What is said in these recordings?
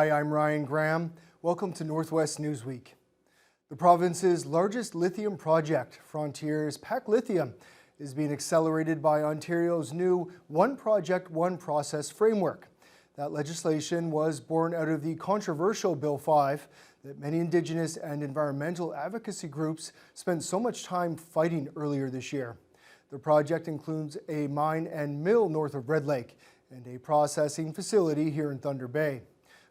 Hi, I'm Ryan Graham. Welcome to Northwest Newsweek. The province's largest lithium project, Frontier's PAC Lithium, is being accelerated by Ontario's new One Project, One Process framework. That legislation was born out of the controversial Bill 5 that many Indigenous and environmental advocacy groups spent so much time fighting earlier this year. The project includes a mine and mill north of Red Lake and a processing facility here in Thunder Bay.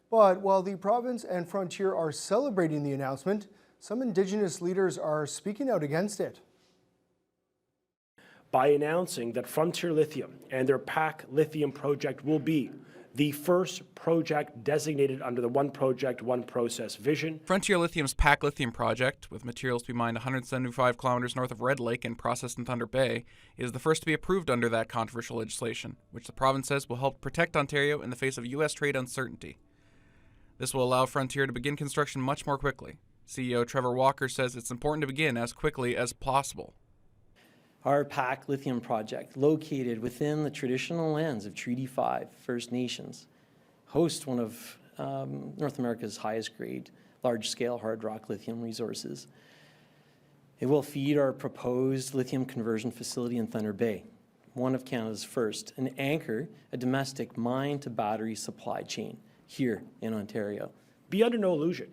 But while the province and Frontier are celebrating the announcement, some Indigenous leaders are speaking out against it. By announcing that Frontier Lithium and their PAC Lithium project will be the first project designated under the One Project, One Process vision. Frontier Lithium's PAC Lithium project, with materials to be mined 175 kilometers north of Red Lake and processed in Thunder Bay, is the first to be approved under that controversial legislation, which the province says will help protect Ontario in the face of U.S. trade uncertainty. This will allow Frontier to begin construction much more quickly. CEO Trevor Walker says it's important to begin as quickly as possible. Our PAC Lithium project, located within the traditional lands of Treaty 5 First Nations, hosts one of North America's highest grade, large-scale hard rock lithium resources. It will feed our proposed lithium conversion facility in Thunder Bay, one of Canada's first, and anchor a domestic mine-to-battery supply chain here in Ontario. Be under no illusion.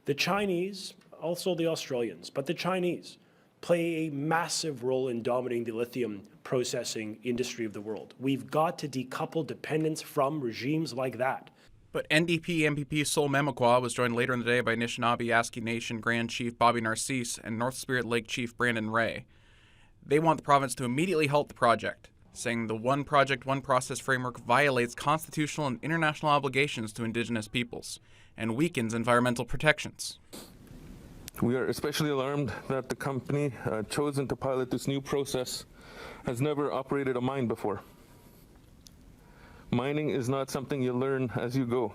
The Chinese, also the Australians, but the Chinese play a massive role in dominating the lithium processing industry of the world. We've got to decouple dependence from regimes like that. But NDP MPP Sol Memekwa was joined later in the day by Anishinaabe Aski Nation Grand Chief Bobby Narcisse and North Spirit Lake Chief Brandon Ray. They want the province to immediately halt the project, saying the One Project, One Process framework violates constitutional and international obligations to Indigenous peoples and weakens environmental protections. We are especially alarmed that the company chosen to pilot this new process has never operated a mine before. Mining is not something you learn as you go.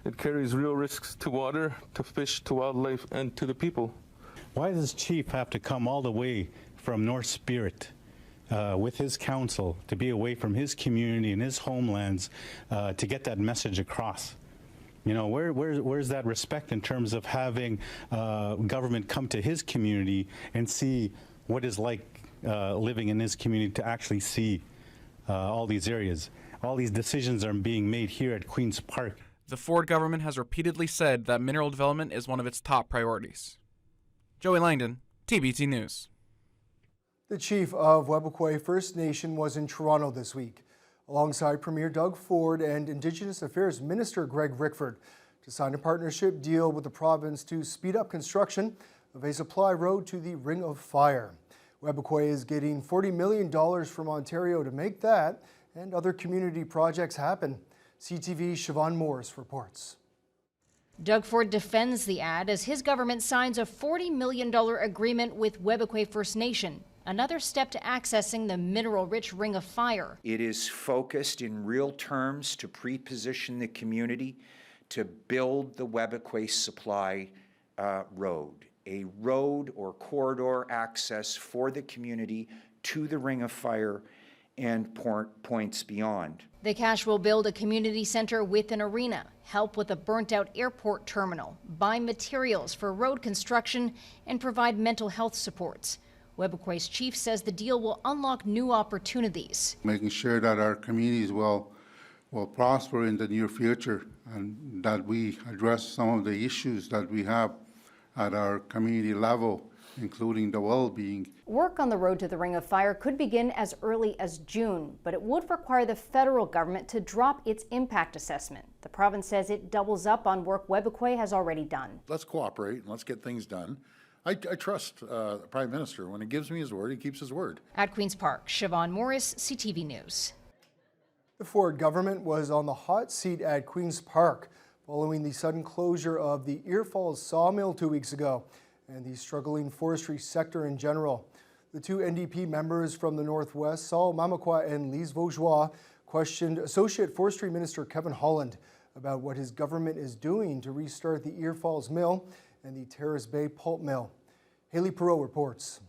It carries real risks to water, to fish, to wildlife, and to the people. Why does Chief have to come all the way from North Spirit with his council to be away from his community and his homelands to get that message across? You know, where's that respect in terms of having government come to his community and see what it's like living in his community, to actually see all these areas? All these decisions are being made here at Queen's Park. The Ford government has repeatedly said that mineral development is one of its top priorities. Joey Langdon, TBT News. The chief of Webbequay First Nation was in Toronto this week, alongside Premier Doug Ford and Indigenous Affairs Minister Greg Rickford, to sign a partnership deal with the province to speed up construction of a supply road to the Ring of Fire. Webbequay is getting $40 million from Ontario to make that and other community projects happen. CTV's Siobhan Morris reports. Doug Ford defends the ad as his government signs a $40 million agreement with Webbequay First Nation, another step to accessing the mineral-rich Ring of Fire. It is focused in real terms to pre-position the community to build the Webbequay Supply Road, a road or corridor access for the community to the Ring of Fire and points beyond. The cash will build a community center with an arena, help with a burnt-out airport terminal, buy materials for road construction, and provide mental health supports. Webbequay's chief says the deal will unlock new opportunities. Making sure that our communities will prosper in the near future, and that we address some of the issues that we have at our community level, including the well-being. Work on the road to the Ring of Fire could begin as early as June, but it would require the federal government to drop its impact assessment. The province says it doubles up on work Webbequay has already done. Let's cooperate and let's get things done. I trust the Prime Minister. When he gives me his word, he keeps his word. At Queen's Park, Siobhan Morris, CTV News. The Ford government was on the hot seat at Queen's Park following the sudden closure of the Ear Falls sawmill 2 weeks ago and the struggling forestry sector in general. The two NDP members from the Northwest, Sol Memekwa and Lise Vaugeois, questioned Associate Forestry Minister Kevin Holland about what his government is doing to restart the Ear Falls mill and the Terrace Bay pulp mill. Haley Perot reports.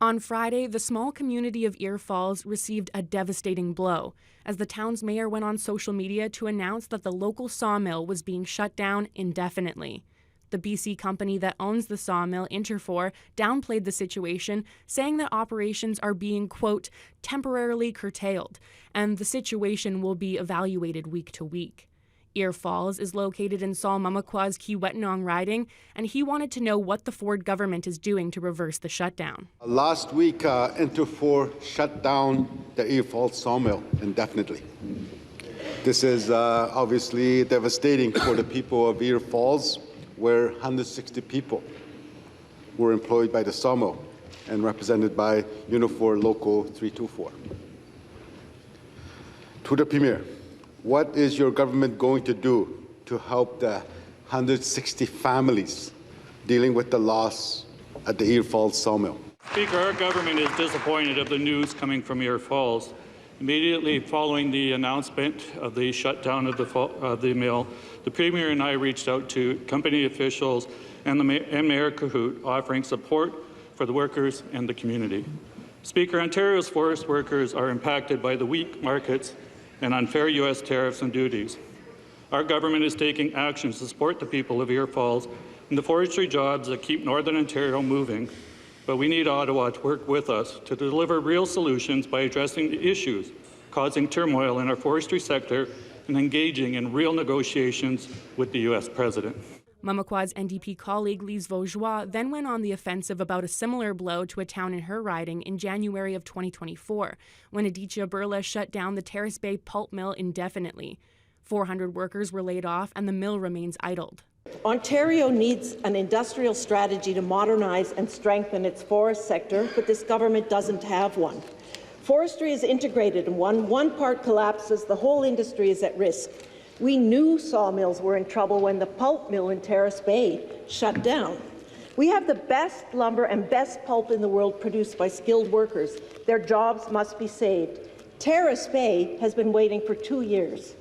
On Friday, the small community of Ear Falls received a devastating blow as the town's mayor went on social media to announce that the local sawmill was being shut down indefinitely. The BC company that owns the sawmill, Interfor, downplayed the situation, saying that operations are being, quote, temporarily curtailed, and the situation will be evaluated week to week. Ear Falls is located in Sol-Mamakwa's Kiiwetinoong riding, and he wanted to know what the Ford government is doing to reverse the shutdown. Last week, Interfor shut down the Ear Falls sawmill indefinitely. This is obviously devastating for the people of Ear Falls, where 160 people were employed by the sawmill and represented by Unifor Local 324. To the Premier, what is your government going to do to help the 160 families dealing with the loss at the Ear Falls sawmill? Speaker, our government is disappointed of the news coming from Ear Falls. Immediately following the announcement of the shutdown of the mill, the Premier and I reached out to company officials and Mayor Cahoot, offering support for the workers and the community. Speaker, Ontario's forest workers are impacted by the weak markets and unfair U.S. tariffs and duties. Our government is taking actions to support the people of Ear Falls and the forestry jobs that keep Northern Ontario moving, but we need Ottawa to work with us to deliver real solutions by addressing the issues causing turmoil in our forestry sector and engaging in real negotiations with the U.S. President. Mamakwa's NDP colleague Lise Vaugeois then went on the offensive about a similar blow to a town in her riding in January of 2024, when Aditya Birla shut down the Terrace Bay pulp mill indefinitely. 400 workers were laid off and the mill remains idled. Ontario needs an industrial strategy to modernize and strengthen its forest sector, but this government doesn't have one. Forestry is integrated, and one part collapses, the whole industry is at risk. We knew sawmills were in trouble when the pulp mill in Terrace Bay shut down. We have the best lumber and best pulp in the world produced by skilled workers. Their jobs must be saved. Terrace Bay has been waiting for 2 years.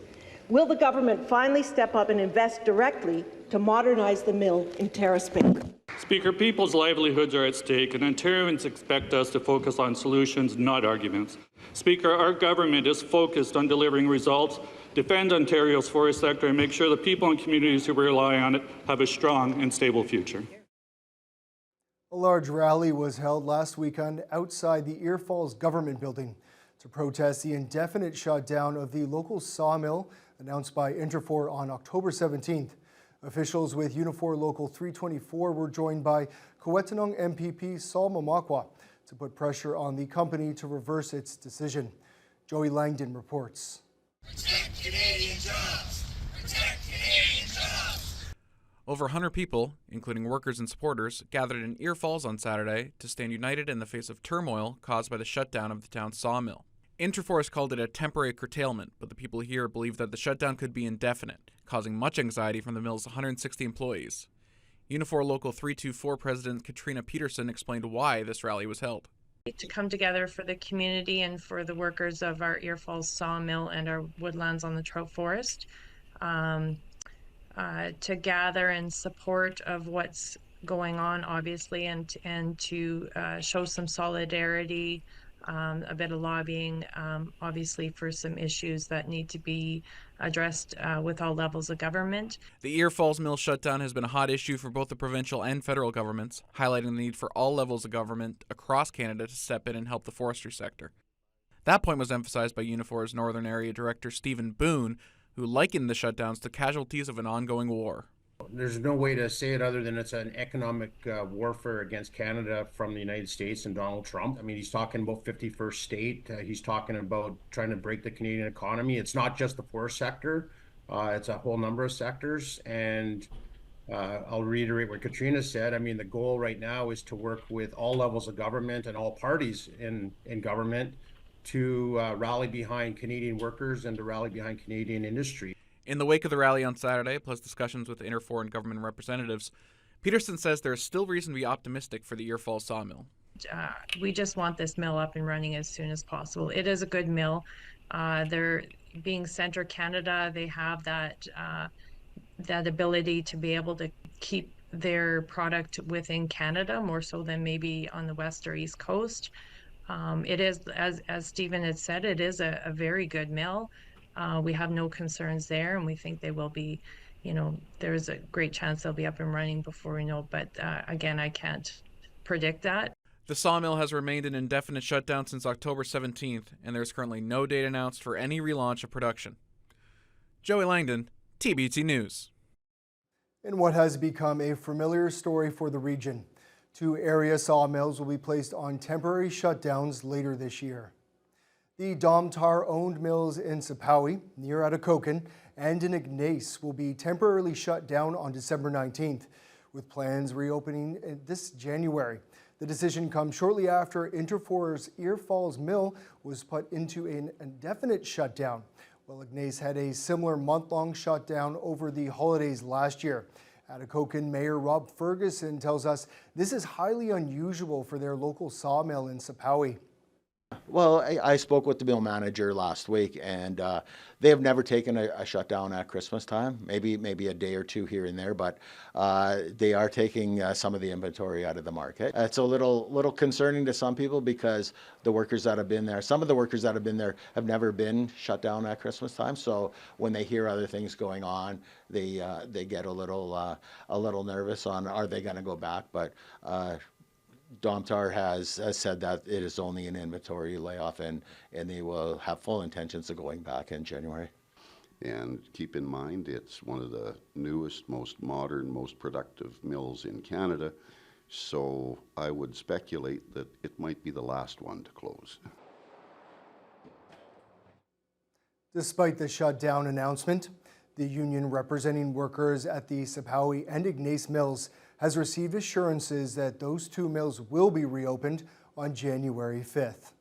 Will the government finally step up and invest directly to modernize the mill in Terrace Bay? Speaker, people's livelihoods are at stake, and Ontarians expect us to focus on solutions, not arguments. Speaker, our government is focused on delivering results, defend Ontario's forest sector, and make sure the people and communities who rely on it have a strong and stable future. A large rally was held last weekend outside the Ear Falls government building to protest the indefinite shutdown of the local sawmill announced by Interfor on October 17th. Officials with Unifor Local 324 were joined by Kiiwetinoong MPP Sol-Mamakwa to put pressure on the company to reverse its decision. Joey Langdon reports. Protect Canadian jobs! Protect Canadian jobs! Over 100 people, including workers and supporters, gathered in Ear Falls on Saturday to stand united in the face of turmoil caused by the shutdown of the town's sawmill. Interfor has called it a temporary curtailment, but the people here believe that the shutdown could be indefinite, causing much anxiety from the mill's 160 employees. Unifor Local 324 President Katrina Peterson explained why this rally was held. To come together for the community and for the workers of our Ear Falls sawmill and our woodlands on the trout forest, to gather in support of what's going on, obviously, and to show some solidarity, a bit of lobbying, obviously, for some issues that need to be addressed with all levels of government. The Ear Falls mill shutdown has been a hot issue for both the provincial and federal governments, highlighting the need for all levels of government across Canada to step in and help the forestry sector. That point was emphasized by Unifor's Northern Area Director Stephen Boone, who likened the shutdowns to casualties of an ongoing war. There's no way to say it other than it's an economic warfare against Canada from the United States and Donald Trump. I mean, he's talking about 51st state. He's talking about trying to break the Canadian economy. It's not just the forest sector. It's a whole number of sectors. And I'll reiterate what Katrina said. I mean, the goal right now is to work with all levels of government and all parties in government to rally behind Canadian workers and to rally behind Canadian industry. In the wake of the rally on Saturday, plus discussions with Interfor and government representatives, Peterson says there is still reason to be optimistic for the Ear Falls sawmill. We just want this mill up and running as soon as possible. It is a good mill. They're being Centre Canada. They have that ability to be able to keep their product within Canada more so than maybe on the west or east coast. It is, as Stephen had said, it is a very good mill. We have no concerns there, and we think they will be, there's a great chance they'll be up and running before we know. But again, I can't predict that. The sawmill has remained in indefinite shutdown since October 17th, and there's currently no date announced for any relaunch of production. Joey Langdon, TBT News. In what has become a familiar story for the region, 2 area sawmills will be placed on temporary shutdowns later this year. The Domtar-owned mills in Sipawi, near Atikokan, and in Ignace will be temporarily shut down on December 19th, with plans reopening this January. The decision comes shortly after Interfor's Ear Falls mill was put into an indefinite shutdown, while Ignace had a similar month-long shutdown over the holidays last year. Atikokan Mayor Rob Ferguson tells us this is highly unusual for their local sawmill in Sipawi. Well, I spoke with the mill manager last week, and they have never taken a shutdown at Christmas time, maybe a day or 2 here and there, but they are taking some of the inventory out of the market. It's a little concerning to some people because the workers that have been there, some of the workers that have been there have never been shut down at Christmas time, so when they hear other things going on, they get a little nervous on are they going to go back, but Domtar has said that it is only an inventory layoff and they will have full intentions of going back in January. And keep in mind, it's one of the newest, most modern, most productive mills in Canada. So I would speculate that it might be the last one to close. Despite the shutdown announcement, the union representing workers at the Sipawi and Ignace mills has received assurances that those 2 mills will be reopened on January 5th.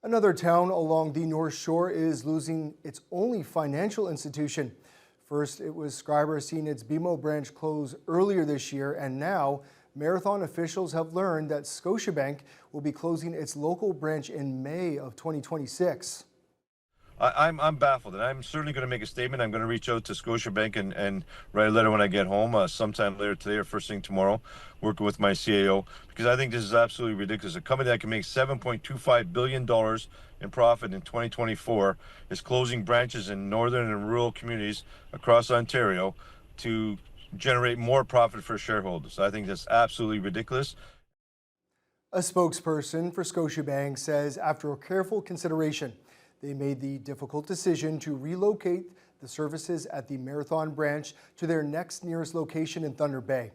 Another town along the North Shore is losing its only financial institution. First, it was Scriber seeing its BMO branch close earlier this year, and now Marathon officials have learned that Scotiabank will be closing its local branch in May of 2026. I'm baffled, and I'm certainly going to make a statement. I'm going to reach out to Scotiabank and write a letter when I get home, sometime later today or first thing tomorrow, working with my CAO, because I think this is absolutely ridiculous. A company that can make $7.25 billion in profit in 2024 is closing branches in northern and rural communities across Ontario to generate more profit for shareholders. I think that's absolutely ridiculous. A spokesperson for Scotiabank says after a careful consideration, they made the difficult decision to relocate the services at the Marathon branch to their next nearest location in Thunder Bay.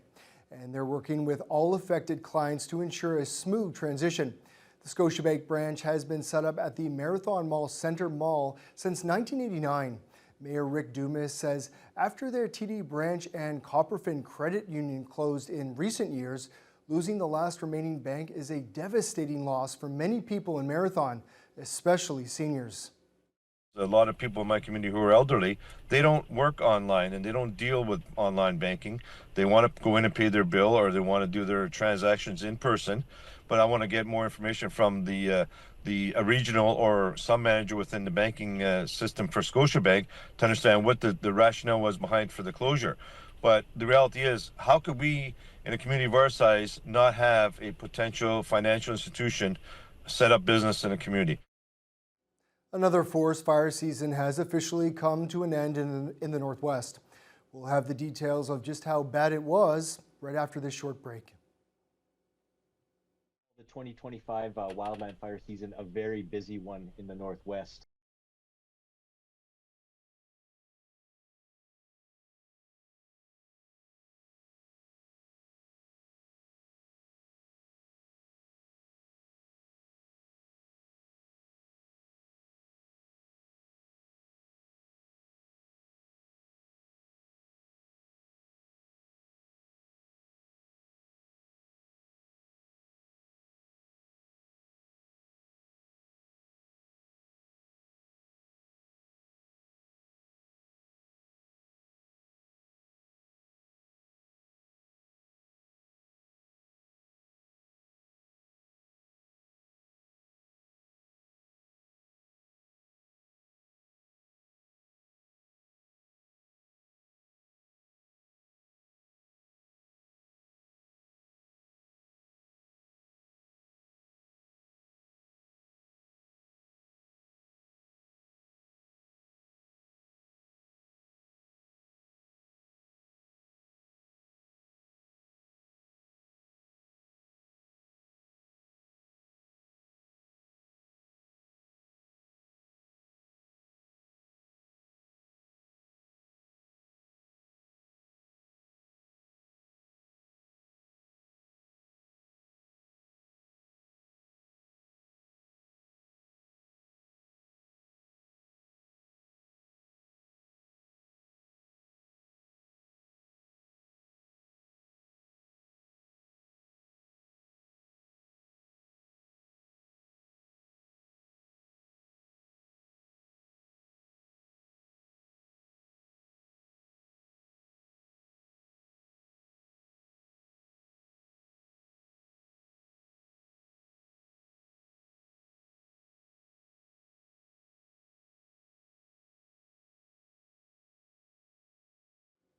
And they're working with all affected clients to ensure a smooth transition. The Scotiabank branch has been set up at the Marathon Mall Centre Mall since 1989. Mayor Rick Dumas says after their TD branch and Copperfin Credit Union closed in recent years, losing the last remaining bank is a devastating loss for many people in Marathon, especially seniors. A lot of people in my community who are elderly, they don't work online and they don't deal with online banking. They want to go in and pay their bill or they want to do their transactions in person. But I want to get more information from a regional or some manager within the banking system for Scotiabank to understand what the rationale was behind for the closure. But the reality is, how could we in a community of our size not have a potential financial institution set up business in a community? Another forest fire season has officially come to an end in the Northwest. We'll have the details of just how bad it was right after this short break. The 2025 wildland fire season, a very busy one in the Northwest.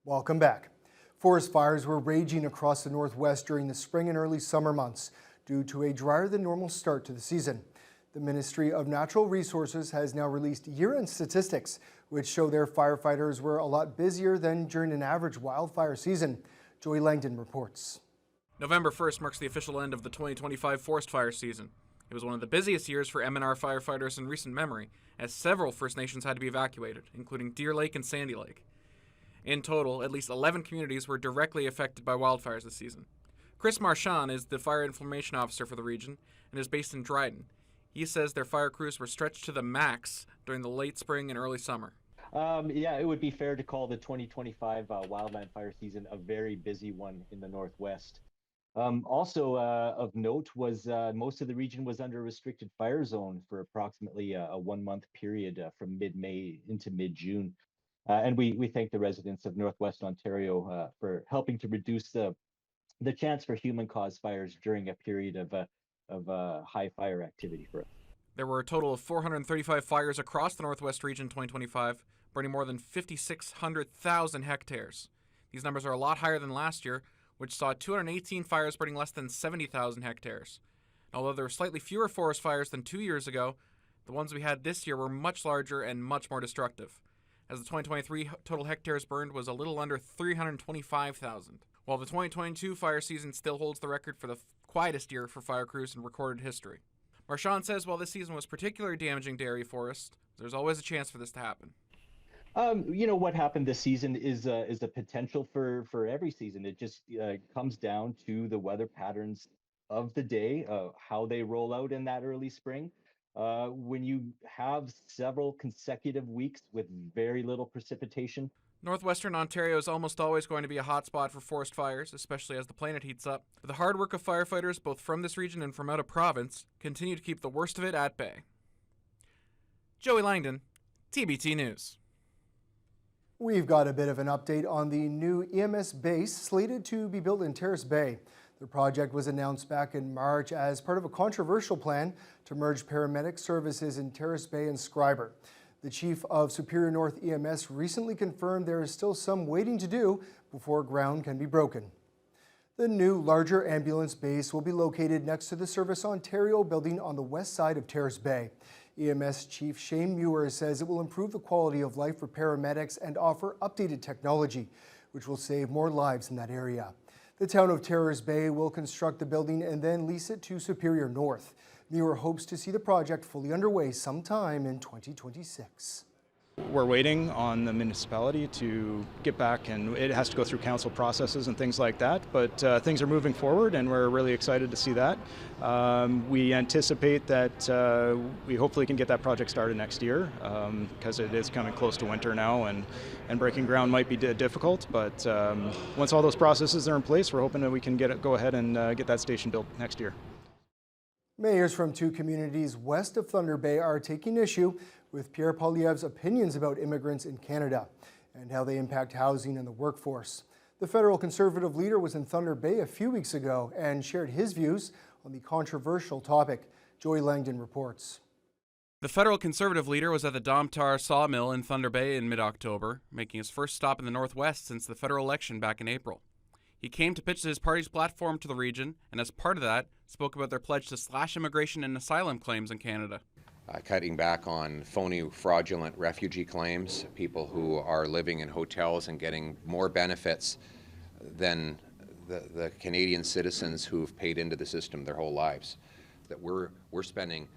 Welcome back. Forest fires were raging across the Northwest during the spring and early summer months due to a drier than normal start to the season. The Ministry of Natural Resources has now released year-end statistics, which show their firefighters were a lot busier than during an average wildfire season. Joey Langdon reports. November 1st marks the official end of the 2025 forest fire season. It was one of the busiest years for M&R firefighters in recent memory, as several First Nations had to be evacuated, including Deer Lake and Sandy Lake. In total, at least 11 communities were directly affected by wildfires this season. Chris Marchand is the fire information officer for the region and is based in Dryden. He says their fire crews were stretched to the max during the late spring and early summer. Yeah, it would be fair to call the 2025 wildland fire season a very busy one in the Northwest. Also of note was most of the region was under a restricted fire zone for approximately a 1-month period from mid-May into mid-June. And we thank the residents of Northwest Ontario for helping to reduce the chance for human-caused fires during a period of high fire activity for us. There were a total of 435 fires across the Northwest region in 2025, burning more than 5,600,000 hectares. These numbers are a lot higher than last year, which saw 218 fires burning less than 70,000 hectares. Although there were slightly fewer forest fires than 2 years ago, the ones we had this year were much larger and much more destructive, as the 2023 total hectares burned was a little under 325,000. While the 2022 fire season still holds the record for the quietest year for fire crews in recorded history. Marchand says while this season was particularly damaging to area forests, there's always a chance for this to happen. You know, what happened this season is a potential for every season. It just comes down to the weather patterns of the day, how they roll out in that early spring. When you have several consecutive weeks with very little precipitation. Northwestern Ontario is almost always going to be a hotspot for forest fires, especially as the planet heats up. But the hard work of firefighters, both from this region and from out of province, continue to keep the worst of it at bay. Joey Langdon, TBT News. We've got a bit of an update on the new EMS base slated to be built in Terrace Bay. The project was announced back in March as part of a controversial plan to merge paramedic services in Terrace Bay and Schreiber. The chief of Superior North EMS recently confirmed there is still some waiting to do before ground can be broken. The new, larger ambulance base will be located next to the Service Ontario building on the west side of Terrace Bay. EMS Chief Shane Muir says it will improve the quality of life for paramedics and offer updated technology, which will save more lives in that area. The town of Terrace Bay will construct the building and then lease it to Superior North. Muir hopes to see the project fully underway sometime in 2026. We're waiting on the municipality to get back, and it has to go through council processes and things like that, but things are moving forward and we're really excited to see that. We anticipate that we hopefully can get that project started next year because it is coming close to winter now, and breaking ground might be difficult, but once all those processes are in place, we're hoping that we can go ahead and get that station built next year. Mayors from 2 communities west of Thunder Bay are taking issue with Pierre Poilievre's opinions about immigrants in Canada and how they impact housing and the workforce. The federal Conservative leader was in Thunder Bay a few weeks ago and shared his views on the controversial topic. Joey Langdon reports. The federal Conservative leader was at the Domtar sawmill in Thunder Bay in mid-October, making his first stop in the Northwest since the federal election back in April. He came to pitch his party's platform to the region, and as part of that, spoke about their pledge to slash immigration and asylum claims in Canada. Cutting back on phony, fraudulent refugee claims, people who are living in hotels and getting more benefits than the Canadian citizens who've paid into the system their whole lives. That we're spending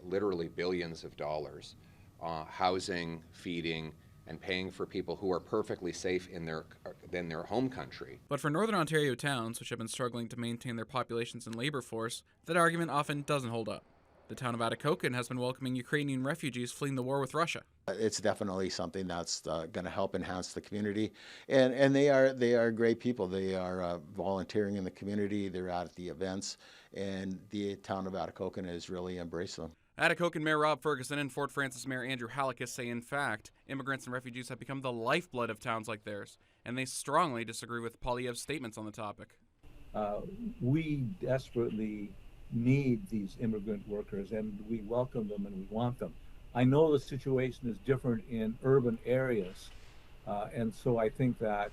literally billions of dollars housing, feeding, and paying for people who are perfectly safe in their home country. But for Northern Ontario towns, which have been struggling to maintain their populations and labor force, that argument often doesn't hold up. The town of Atikokan has been welcoming Ukrainian refugees fleeing the war with Russia. It's definitely something that's going to help enhance the community, and they are great people. They are volunteering in the community. They're out at the events, and the town of Atikokan has really embraced them. Atikokan Mayor Rob Ferguson and Fort Frances Mayor Andrew Hallekas say, in fact, immigrants and refugees have become the lifeblood of towns like theirs, and they strongly disagree with Poilievre's statements on the topic. We desperately need these immigrant workers, and we welcome them and we want them. I know the situation is different in urban areas, and so I think that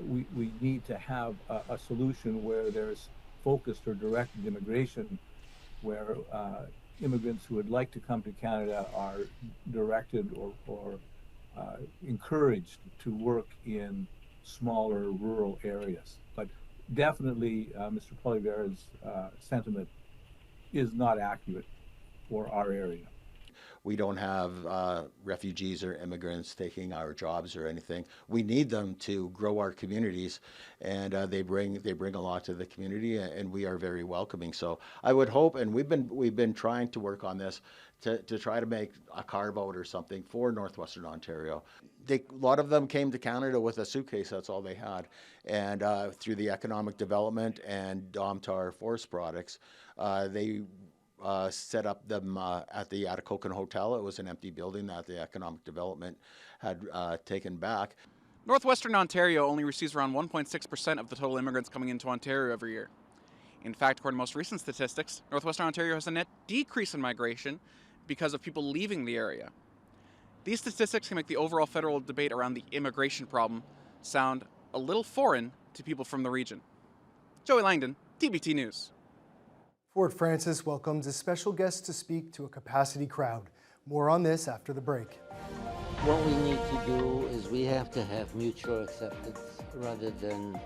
we need to have a solution where there's focused or directed immigration, where immigrants who would like to come to Canada are directed or encouraged to work in smaller rural areas. But definitely, Mr. Poilievre's sentiment is not accurate for our area. We don't have refugees or immigrants taking our jobs or anything. We need them to grow our communities, and they bring a lot to the community, and we are very welcoming. So I would hope, and we've been trying to work on this to try to make a carve out or something for Northwestern Ontario. A lot of them came to Canada with a suitcase. That's all they had, and through the economic development and Domtar Forest Products, they set up them at the Atikokan Hotel. It was an empty building that the economic development had taken back. Northwestern Ontario only receives around 1.6% of the total immigrants coming into Ontario every year. In fact, according to most recent statistics, Northwestern Ontario has a net decrease in migration because of people leaving the area. These statistics can make the overall federal debate around the immigration problem sound a little foreign to people from the region. Joey Langdon, TBT News. Fort Frances welcomes a special guest to speak to a capacity crowd. More on this after the break. What we need to do is we have to have mutual acceptance rather than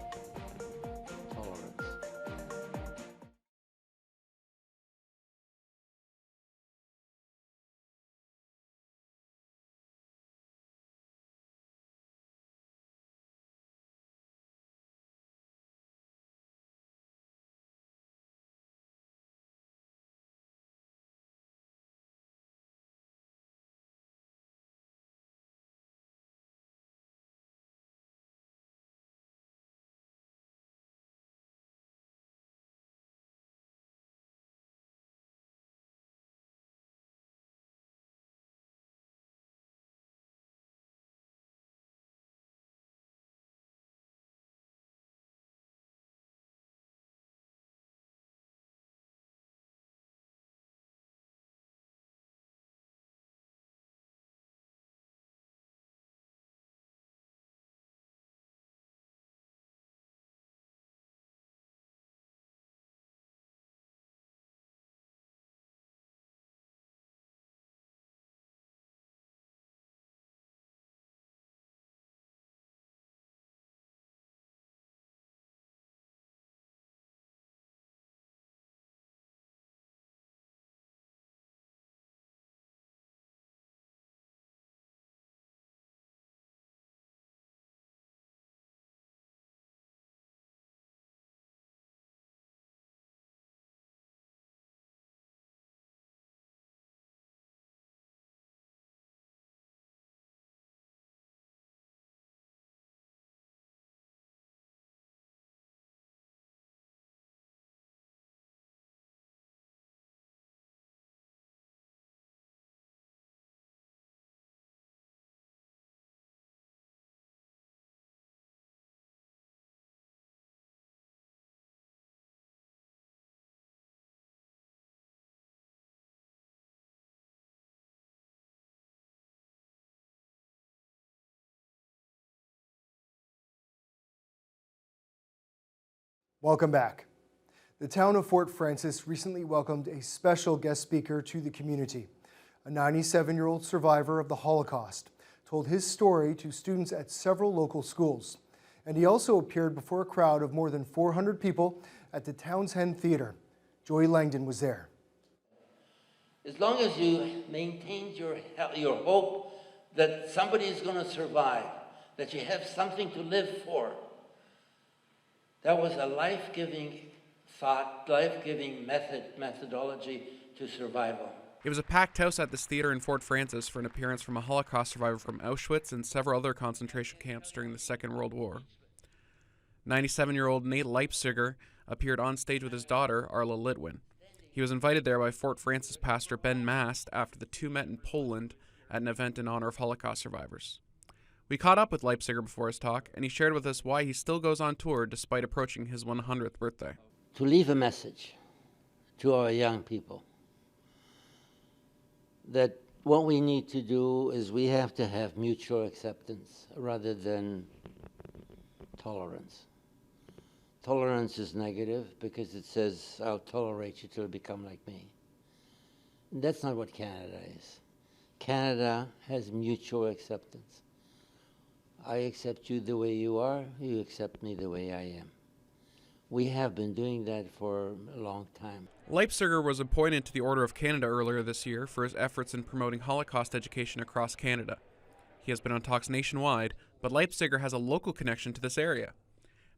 tolerance. Welcome back. The town of Fort Frances recently welcomed a special guest speaker to the community. A 97-year-old survivor of the Holocaust told his story to students at several local schools. And he also appeared before a crowd of more than 400 people at the Townsend Theatre. Joey Langdon was there. As long as you maintain your hope that somebody is going to survive, that you have something to live for, that was a life-giving thought, life-giving methodology to survival. It was a packed house at this theater in Fort Frances for an appearance from a Holocaust survivor from Auschwitz and several other concentration camps during the Second World War. 97-year-old Nate Leipziger appeared on stage with his daughter, Arla Litwin. He was invited there by Fort Frances pastor Ben Mast after the two met in Poland at an event in honor of Holocaust survivors. We caught up with Leipziger before his talk, and he shared with us why he still goes on tour despite approaching his 100th birthday. To leave a message to our young people that what we need to do is we have to have mutual acceptance rather than tolerance. Tolerance is negative because it says, I'll tolerate you till you become like me. And that's not what Canada is. Canada has mutual acceptance. I accept you the way you are, you accept me the way I am. We have been doing that for a long time. Leipziger was appointed to the Order of Canada earlier this year for his efforts in promoting Holocaust education across Canada. He has been on talks nationwide, but Leipziger has a local connection to this area.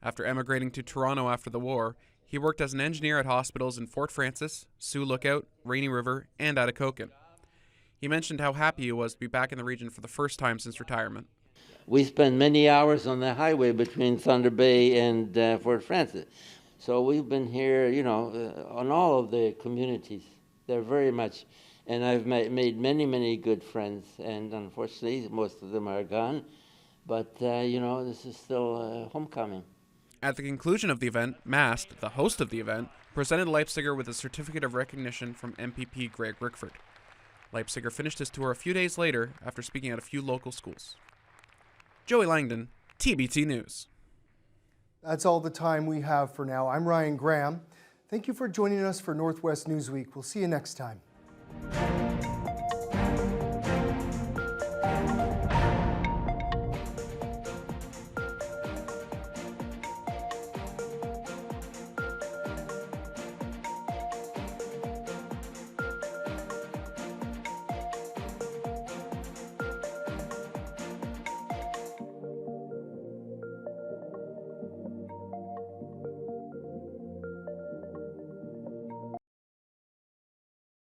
After emigrating to Toronto after the war, he worked as an engineer at hospitals in Fort Frances, Sioux Lookout, Rainy River, and Atikokan. He mentioned how happy he was to be back in the region for the first time since retirement. We spend many hours on the highway between Thunder Bay and Fort Frances. So we've been here, on all of the communities. They're very much, and I've made many, many good friends, and unfortunately, most of them are gone. But, this is still homecoming. At the conclusion of the event, Mast, the host of the event, presented Leipziger with a certificate of recognition from MPP Greg Rickford. Leipziger finished his tour a few days later after speaking at a few local schools. Joey Langdon, TBT News. That's all the time we have for now. I'm Ryan Graham. Thank you for joining us for Northwest Newsweek. We'll see you next time.